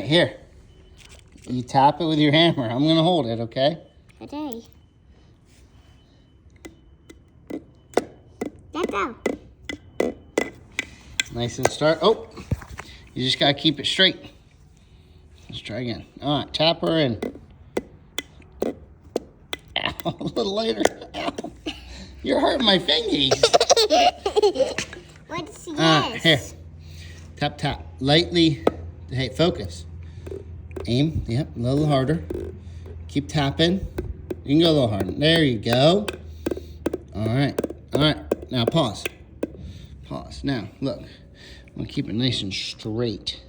here. You tap it with your hammer. I'm going to hold it, okay? Okay. Let go. Nice and start. Oh, you just got to keep it straight. Let's try again. All right, tap her in. Ow, a little later. Ow. You're hurting my fingies. What's yes? Here. Tap, tap. Lightly. Hey, focus. Aim. Yep, a little harder. Keep tapping. You can go a little harder. There you go. All right. All right. Now pause. Pause. Now, look. I'm going to keep it nice and straight.